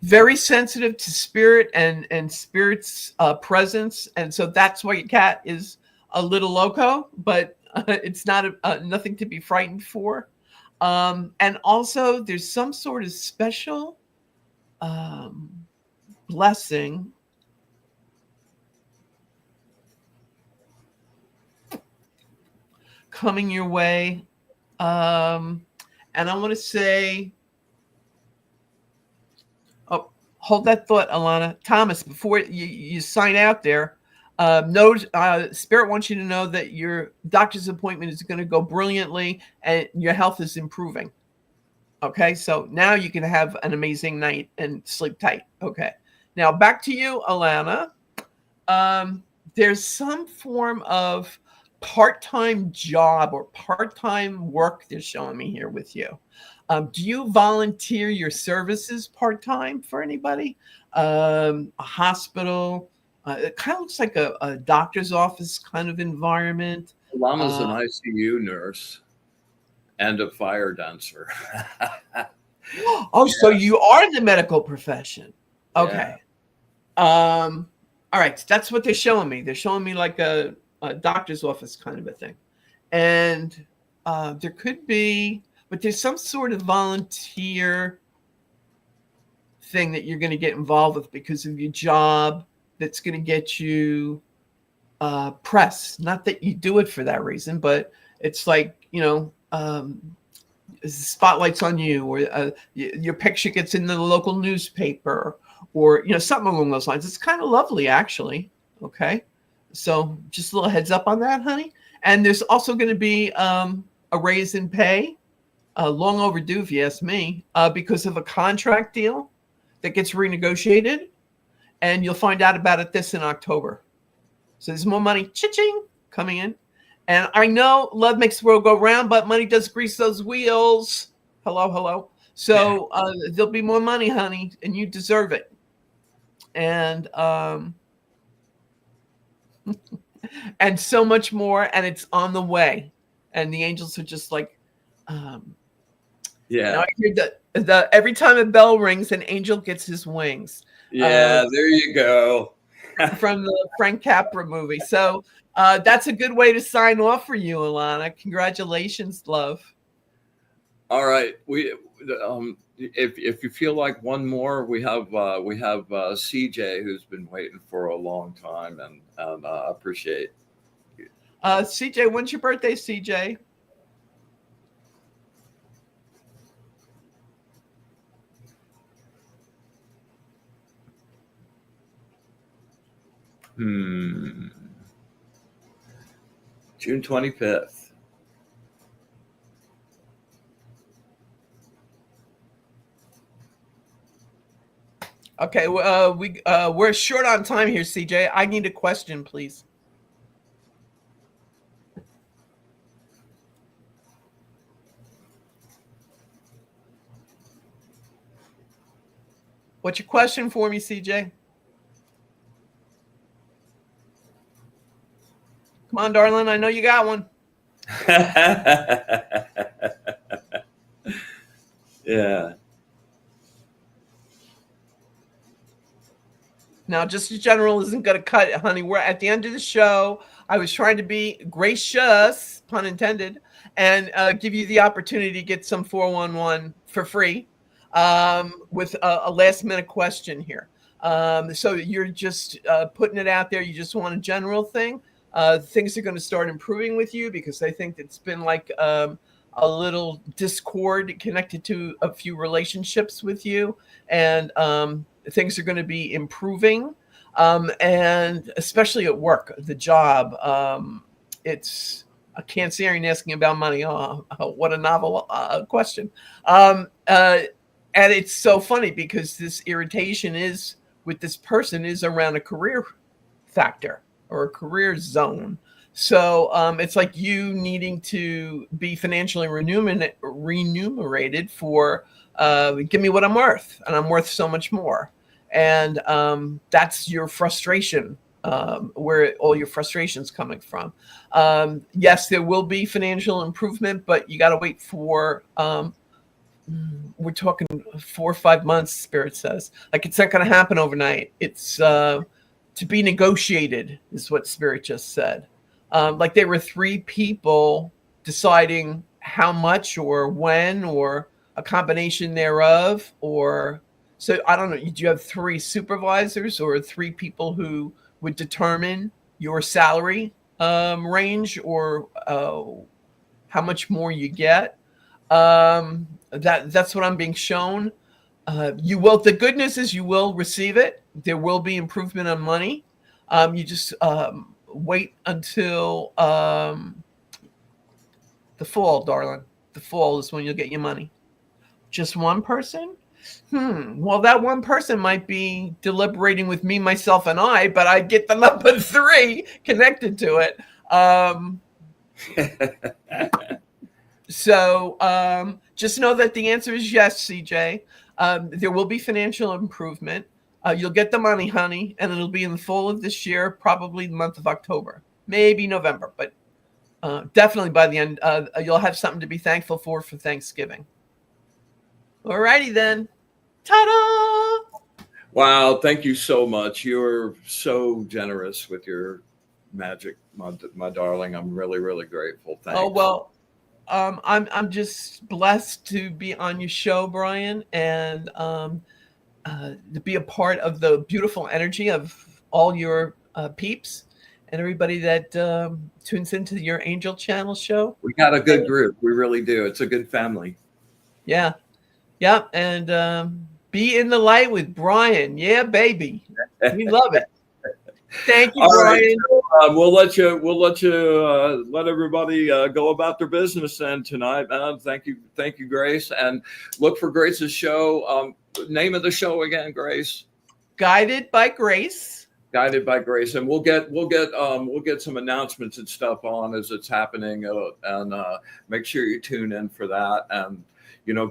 Very sensitive to spirit and spirit's presence, and so that's why your cat is a little loco, but it's not nothing to be frightened for. And also, there's some sort of special blessing coming your way, and I want to say. Hold that thought, Alana. Thomas, before you sign out there, Spirit wants you to know that your doctor's appointment is going to go brilliantly and your health is improving. Okay, so now you can have an amazing night and sleep tight. Okay, now back to you, Alana. There's some form of part-time job or part-time work they're showing me here with you. Do you volunteer your services part-time for anybody? A hospital? It kind of looks like a doctor's office kind of environment. Lama's an ICU nurse and a fire dancer. Oh, so you are in the medical profession. Okay. Yeah. All right. That's what they're showing me. They're showing me like a doctor's office kind of a thing. And there could be... But there's some sort of volunteer thing that you're going to get involved with because of your job that's going to get you press. Not that you do it for that reason, but it's like, spotlights on you, or your picture gets in the local newspaper, or, something along those lines. It's kind of lovely, actually. Okay. So just a little heads up on that, honey. And there's also going to be a raise in pay. Long overdue, if you ask me, because of a contract deal that gets renegotiated, and you'll find out about it in October. So there's more money, cha-ching, coming in. And I know love makes the world go round, but money does grease those wheels. Hello. So there'll be more money, honey, and you deserve it. And and so much more, and it's on the way. And the angels are just like, yeah. I hear the every time a bell rings, an angel gets his wings. Yeah, there you go. From the Frank Capra movie. So that's a good way to sign off for you, Alana. Congratulations, love. All right. If you feel like one more, we have CJ, who's been waiting for a long time, and I appreciate. CJ, when's your birthday, CJ? June 25th. Okay, we're short on time here, CJ. I need a question, please. What's your question for me, CJ? Come on, darling. I know you got one. Yeah. Now, just as general isn't going to cut it, honey. We're at the end of the show. I was trying to be gracious, pun intended, and give you the opportunity to get some 411 for free with a last minute question here. So you're just putting it out there. You just want a general thing. Things are going to start improving with you because I think it's been like a little discord connected to a few relationships with you, and things are going to be improving, and especially at work, the job. I can't see anyone asking about money. Oh, what a novel question. And it's so funny because this irritation is with this person is around a career factor or a career zone. So it's like you needing to be financially remunerated for give me what I'm worth, and I'm worth so much more. And that's your frustration, where all your frustration's coming from. Yes, there will be financial improvement, but you got to wait for, we're talking 4 or 5 months, Spirit says. Like, it's not going to happen overnight. It's to be negotiated, is what Spirit just said. Like there were 3 people deciding how much or when or a combination thereof, or so I don't know. Do you have 3 supervisors or 3 people who would determine your salary range or how much more you get? That's what I'm being shown. You will. The good news is you will receive it. There will be improvement on money. You just wait until the fall, darling. The fall is when you'll get your money. Just one person? Well, that one person might be deliberating with me, myself, and I, but I get the number 3 connected to it. So just know that the answer is yes, CJ. There will be financial improvement. You'll get the money, honey, and it'll be in the fall of this year, probably the month of October, maybe November, but definitely by the end, you'll have something to be thankful for Thanksgiving. All righty then. Ta-da! Wow, thank you so much. You're so generous with your magic, my darling. I'm really, really grateful. Thanks. Oh, well, I'm just blessed to be on your show, Brian, and to be a part of the beautiful energy of all your peeps and everybody that tunes into your Angel Channel show. We got a good group. We really do. It's a good family. Yeah. Yeah. And be in the light with Brian. Yeah, baby. We love it. Thank you, All Brian. right, so, we'll let you let everybody go about their business then tonight. Thank you, Grace, and look for Grace's show. Name of the show again, Grace? Guided by Grace. Guided by Grace, and we'll get some announcements and stuff on as it's happening, and make sure you tune in for that. And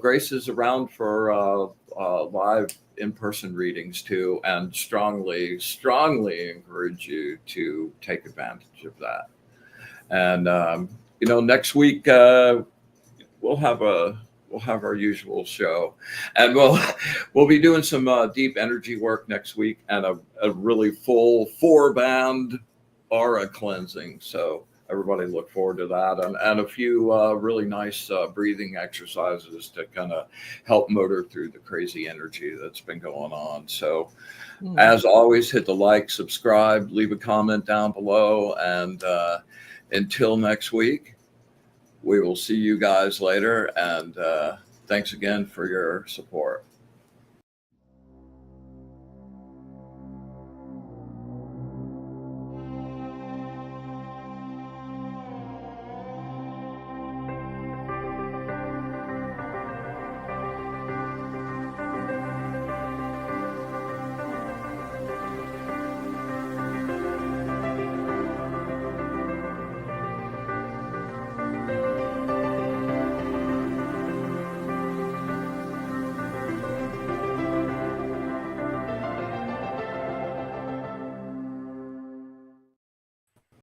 Grace is around for live in-person readings too, and strongly encourage you to take advantage of that. And next week we'll have our usual show, and we'll be doing some deep energy work next week, and a really full 4-band aura cleansing. So I everybody look forward to that, and a few really nice breathing exercises to kind of help motor through the crazy energy that's been going on. So as always, hit the like, subscribe, leave a comment down below, and until next week, we will see you guys later, and thanks again for your support.